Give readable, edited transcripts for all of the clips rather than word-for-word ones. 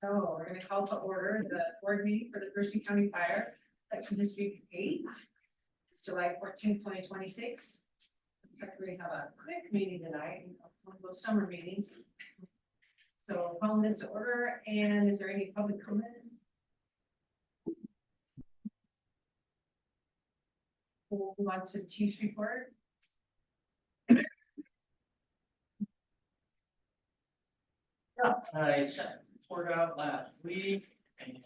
So we're gonna call to order the board meeting for the Percy County Fire, Section District 8. It's July 14th, 2026. Looks like we have a quick meeting tonight, one of those summer meetings. So calling this to order, and is there any public comments? We'll move on to the chief's report. I sent the report out last week. And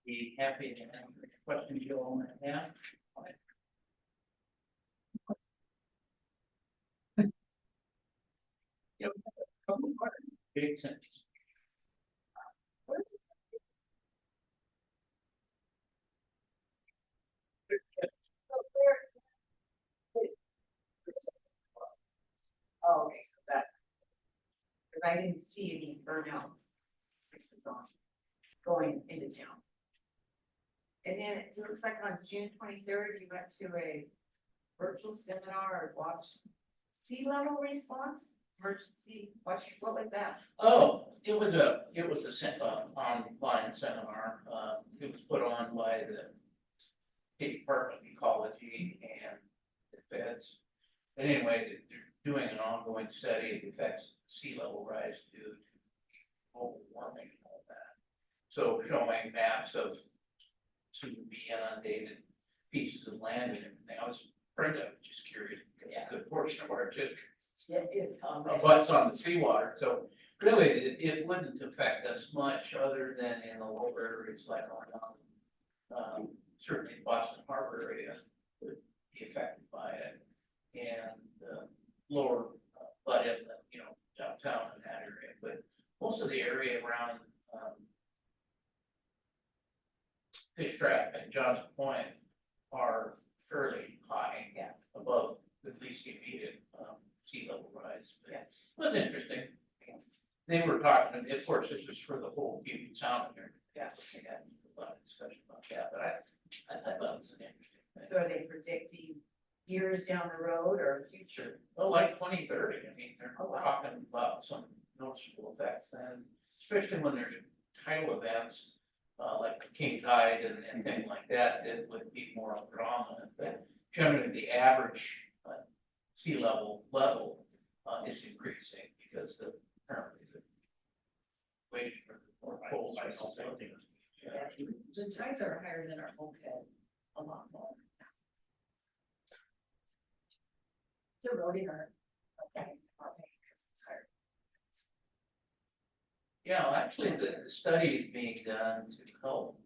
be happy to answer any questions you all might have. Yep. Big sentence. Oh, okay, so that, because I didn't see any burnout prices on going into town. And then it looks like on June 23rd, you went to a virtual seminar or watched sea level response, emergency, what was that? Oh, it was a online seminar. It was put on by the State Department of Ecology and the feds. But anyway, they're doing an ongoing study of the effects of sea level rise due to global warming and all that. So showing maps of soon to be inundated pieces of land and everything. I was just curious, because a good portion of our district It's butts on the seawater, so really it wouldn't affect us much other than in the lower areas like on, certainly Boston Harbor area would be affected by it. And lower Bud Inlet, downtown in that area, but most of the area around Fish Trap and Johnson Point are fairly high, above at least the immediate sea level rise. But it was interesting. They were talking, of course, this was for the whole Puget Sound area. They had a lot of discussion about that, but I thought it was an interesting thing. So are they predicting years down the road or future? Well, like 2030, I mean, they're Oh, wow. talking about some noticeable effects then, especially when there's tidal events, like the king tide and things like that, that would be more predominant. But generally, the average sea level is increasing because apparently the waiting for the more cold. The tides are higher than our bulkhead, a lot more. It's eroding our bank, because it's higher. Yeah, actually, the study is being done to help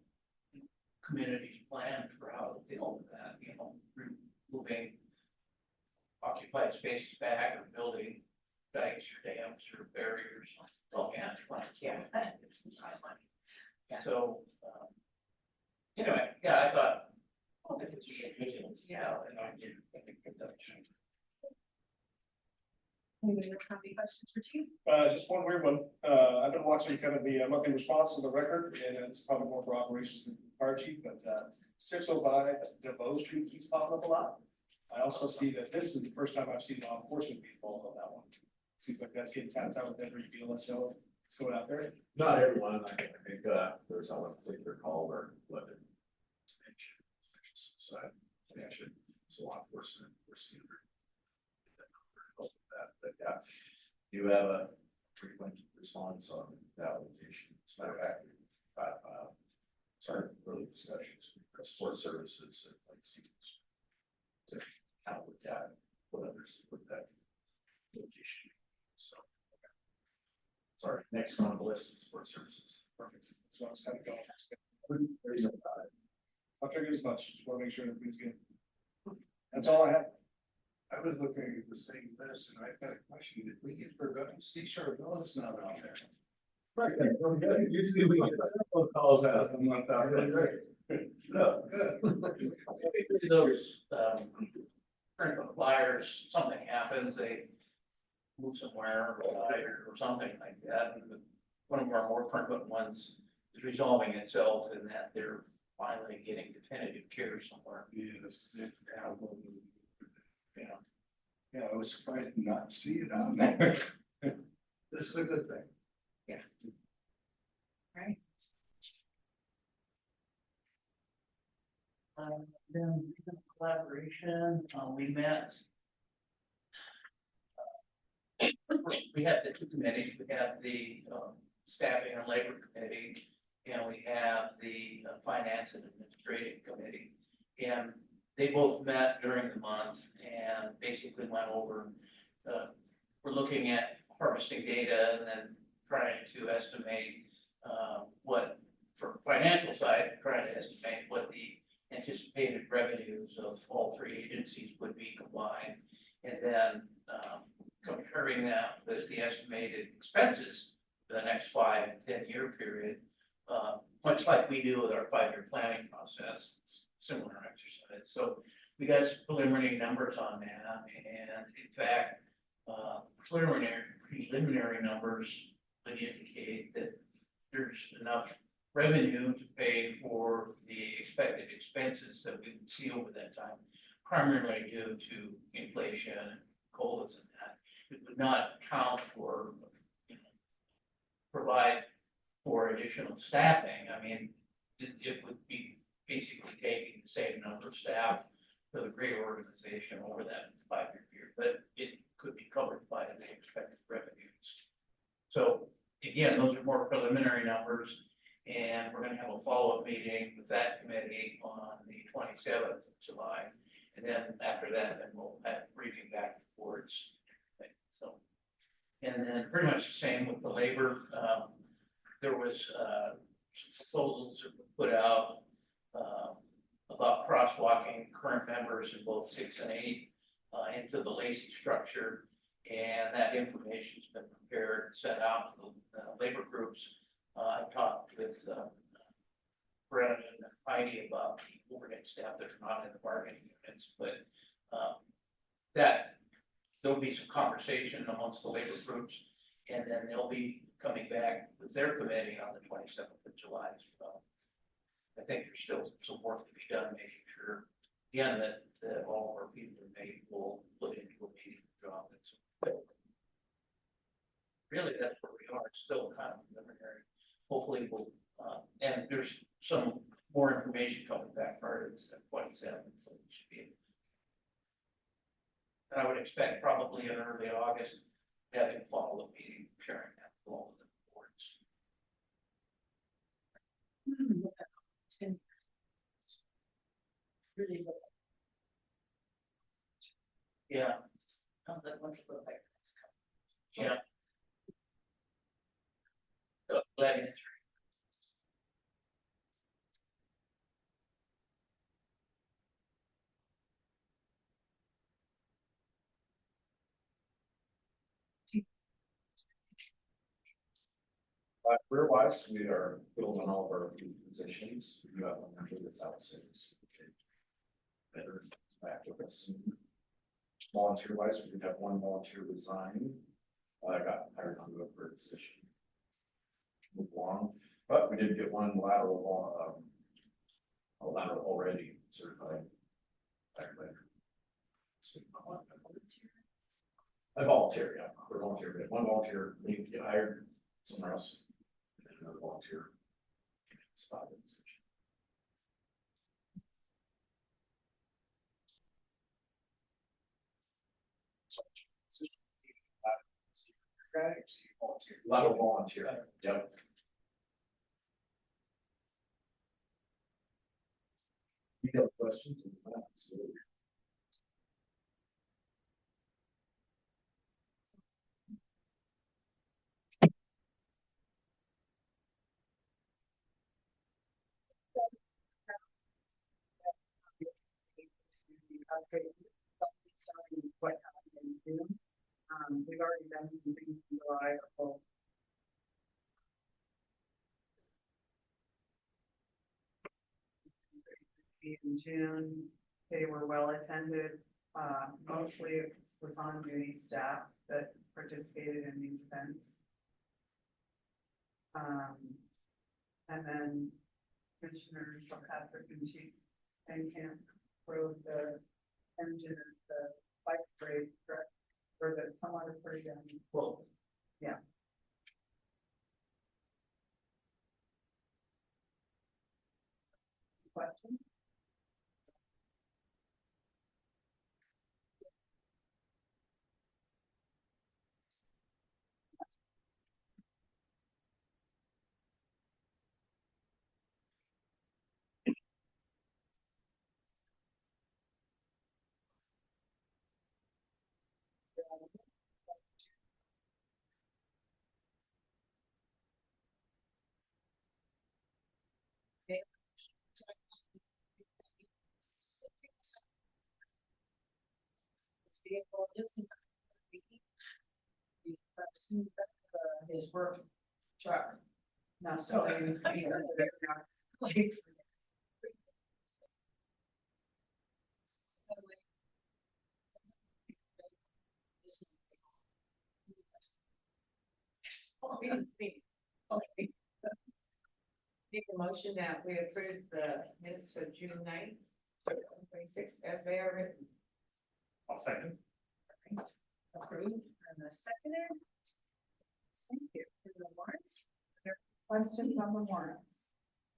communities plan for how to deal with that, moving occupied spaces back or building dikes or dams or barriers. It's not money. Yeah. So, anyway, I thought, it's and I did. Anybody else have any questions for Chief? Just one weird one. I've been watching kind of the monthly response on the record, and it's probably more for operations than fire chief, but 605 DeVoe Street keeps popping up a lot. I also see that this is the first time I've seen law enforcement be involved on that one. Seems like that's getting tapped out with every deal. Let's go. Let's go out there. Not everyone, I think, there was one particular call where what the suicide connection, so law enforcement, we're seeing that, but yeah, you have a frequent response on that location. As a matter of fact, started early discussions with sports services and like to help with that, what others with that location. So, sorry, next on the list is sports services. Perfect. That's what I was kind of going. There's no doubt. I figured as much. Just want to make sure everything's good. That's all I have. I was looking at the same list and I got a question. Did we get forgotten? Seashore Villas not on there? Right, usually we get several calls out. I'm not that right. No, Good. Those, frequent flyers, something happens, they move somewhere or something like that. And one of our more frequent ones is resolving itself in that they're finally getting definitive care somewhere. Yes. Yeah, I was surprised to not see it on there. This is a good thing. Yeah. information, we met. We have the two committees, we have the, staffing and labor committee, and we have the finance and administrative committee. And they both met during the month and basically went over, we're looking at harvesting data and then trying to estimate, what, for financial side, trying to estimate what the anticipated revenues of all three agencies would be combined. And then, comparing that with the estimated expenses for the next 5 to 10 year period, much like we do with our 5-year planning process, similar exercise. So we got some preliminary numbers on that, and in fact, preliminary numbers would indicate that there's enough revenue to pay for the expected expenses that we would see over that time, primarily due to inflation and COLAs and that. It would not count for, provide for additional staffing. I mean, it would be basically taking the same number of staff for the greater organization over that 5-year period, but it could be covered by the expected revenues. So again, those are more preliminary numbers, and we're going to have a follow-up meeting with that committee on the 27th of July. And then after that, then we'll have a briefing back towards. So, and then pretty much the same with the labor. There was proposals that were put out about crosswalking current members in both 6 and 8 into the Lacey structure, and that information's been prepared and sent out to the labor groups. I talked with Brennan and Heidi about the overhead staff that are not in the bargaining units, but that there'll be some conversation amongst the labor groups, and then they'll be coming back with their committee on the 27th of July as well. I think there's still some work to be done, making sure, again, that all of our people are made will put into a meaningful job. Really, that's where we are. It's still kind of preliminary. Hopefully we'll, and there's some more information coming back prior to the 27th, so it should be. And I would expect probably in early August, having a follow-up meeting, sharing that with all of the boards. Really, Yeah, let's look like this. yeah. So, glad you answered. Career wise, we are filled on all of our positions. We do have one member that's out sick. Better back with us soon. Volunteer wise, we did have one volunteer resign. I got hired onto a third position. Move along, but we did get one lateral, a lateral already certified. I volunteer, yeah, we're volunteer, we had one volunteer leave to get hired somewhere else, and then another volunteer. Stop it. Lateral volunteer, yep. You have questions? Absolutely. What happened in June. We've already done some things in July. In June, they were well attended. Mostly it was on duty staff that participated in these events. And then Commissioner Patrick and Chief Camp rode the engine of the bike parade, correct? Or the Tumwater parade. Well, Yeah. Question? vehicle listing. His work truck. Not so. Like. Okay. Make a motion that we approve the minutes for June 9th, 2026 as they are written. I'll second. Approved and the seconded. Thank you. For the warrants. Questions on the warrants?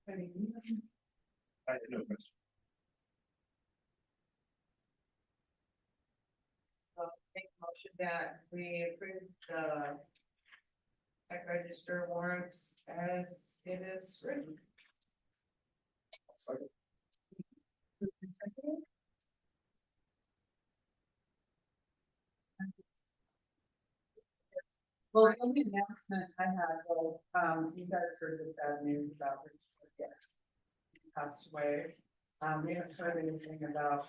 I had no question. Make a motion that we approve the check register warrants as it is written. Second. Moved and seconded. Well, the only announcement I had, you guys heard the bad news about Rich. Yeah. He passed away. We haven't heard anything about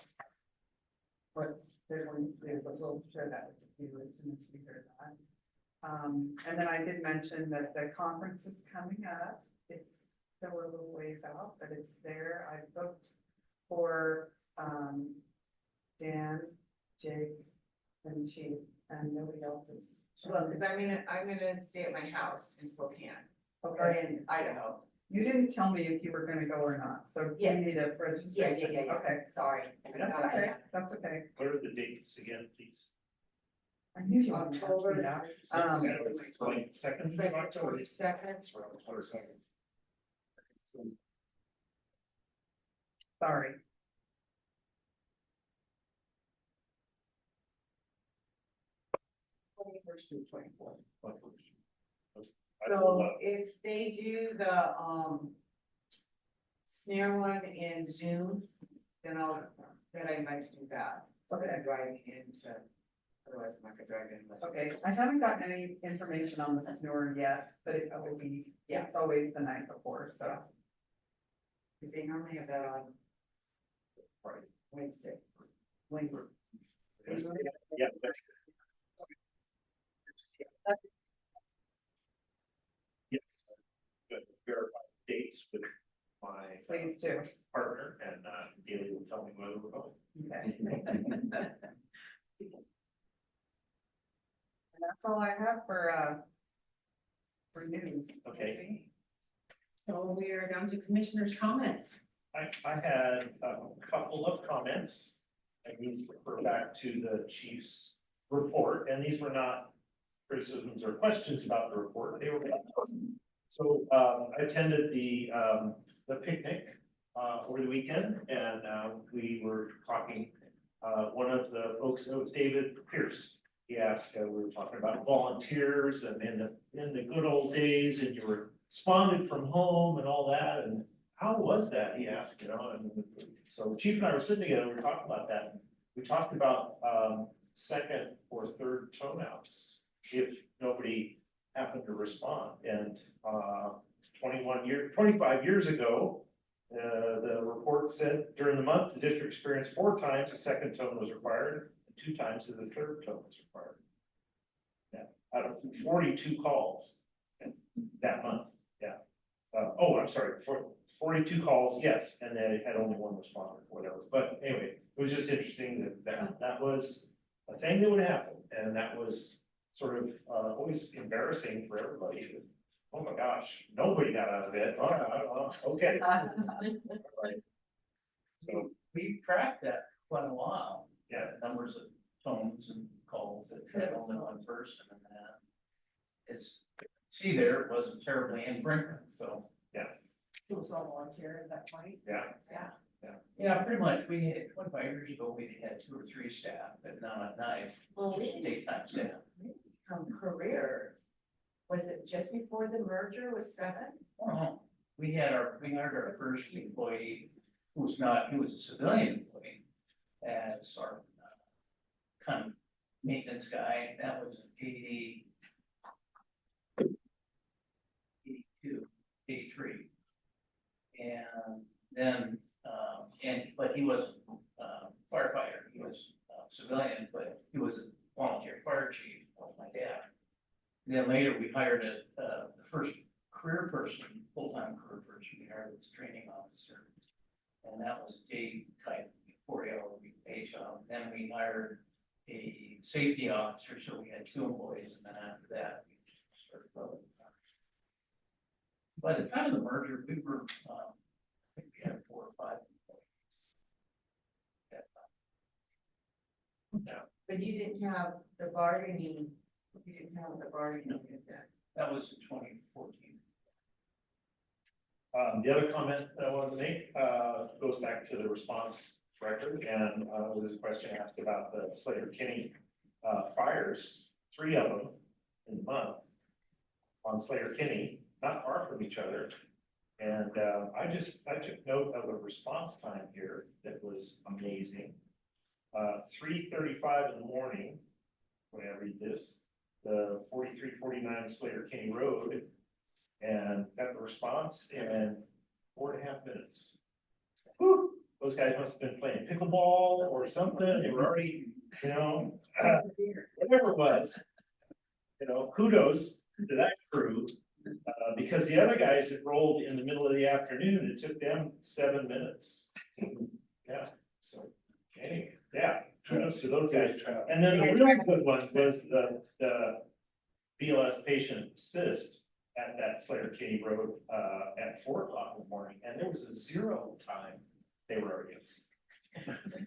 what they're going to do, but we'll share that with you as soon as we hear that. And then I did mention that the conference is coming up. It's still a little ways out, but it's there. I booked for, Dan, Jake, and Chief, and nobody else is. Well, because I'm gonna stay at my house in Spokane, or Okay, in Idaho. you didn't tell me if you were gonna go or not, so you Yes. need a registration. Okay, Sorry. that's okay, that's okay. What are the dates again, please? I knew you would ask me October. that. Like second. It's like October 2nd. Second. Sorry. First through 24th. I will, So if they do the, snare one in Zoom, then I'd like to do that. Instead of driving into, otherwise I'm not gonna drive in unless. Okay, I haven't gotten any information on the snore yet, but it will be, Yeah. it's always the night before, so. Because they normally have that on Wednesday. yeah, that's. Yeah. Good, verify dates with my Please do. partner and, Daily will tell me whether we're going. Okay. And that's all I have for news. Okay. So we are down to commissioners' comments. I had a couple of comments, and these refer back to the chief's report, and these were not criticisms or questions about the report, they were. So, I attended the picnic, over the weekend, and, we were talking, one of the folks, it was David Pierce. He asked, we were talking about volunteers and in the good old days, and you were responded from home and all that, and how was that, he asked, and so the chief and I were sitting together, we were talking about that. We talked about, second or third turn-outs, if nobody happened to respond, and, 25 years ago, the report said during the month, the district experienced 4 times the second tone was required, and 2 times the third tone was required. Yeah, out of 42 calls that month, yeah. I'm sorry, 42 calls, yes, and then it had only 1 responder, whatever. But anyway, it was just interesting that was a thing that would happen, and that was sort of always embarrassing for everybody. Oh my gosh, nobody got out of it. Okay. So, We tracked that for quite a while. yeah, Numbers of tones and calls that said only one person and it's, see there, it wasn't terribly infrequent, so. It was all volunteer at that point. yeah, Yeah, pretty much. We had 25 years ago, we had 2 or 3 staff, but not at night, Well, daytime staff. career, was it just before the merger was 7? Oh, we hired our first employee who was a civilian employee as our kind of maintenance guy. That was in 82, 83. And then, but he wasn't firefighter, he was civilian, but he was And then later, we hired the first career person, full-time career person, we hired as a training officer. And that was a day type, 40-hour-a-week pay job. Then we hired a safety officer, so we had 2 employees, and then after that, we just sort of. By the time of the merger, we were, I think we had 4 or 5 employees. But you didn't have the bargaining, with that. That was in 2014. The other comment that I wanted to make, goes back to the response record, and, there was a question asked about the Slater Kinney, fires, 3 of them in the month on Slater Kinney, not far from each other. And, I took note of a response time here that was amazing. 3:35 in the morning, when I read this, the 4349 Slater Kinney Road, and got the response in 4.5 minutes. Whew, those guys must have been playing pickleball or something. They were already, whatever it was. Kudos to that crew, because the other guys that rolled in the middle of the afternoon, it took them 7 minutes. Yeah, so, anyway, yeah, kudos to those guys. And then the really good one was the BLS patient assist at that Slater Kinney Road, at 4 o'clock in the morning, and there was a 0 time they were already at sea.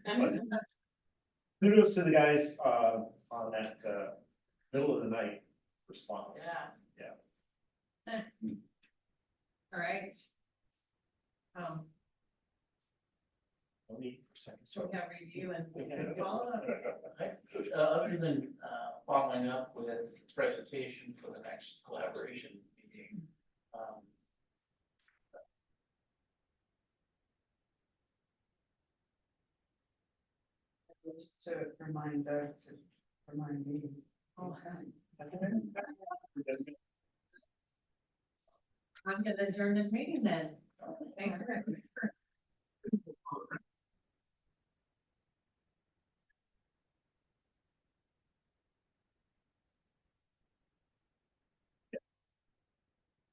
But kudos to the guys, on that, middle of the night response. All right. No need for second. So we have review and follow up. Other than following up with presentation for the next collaboration meeting. Just to remind Doug to remind me. Oh, I'm gonna adjourn this meeting then. Thanks.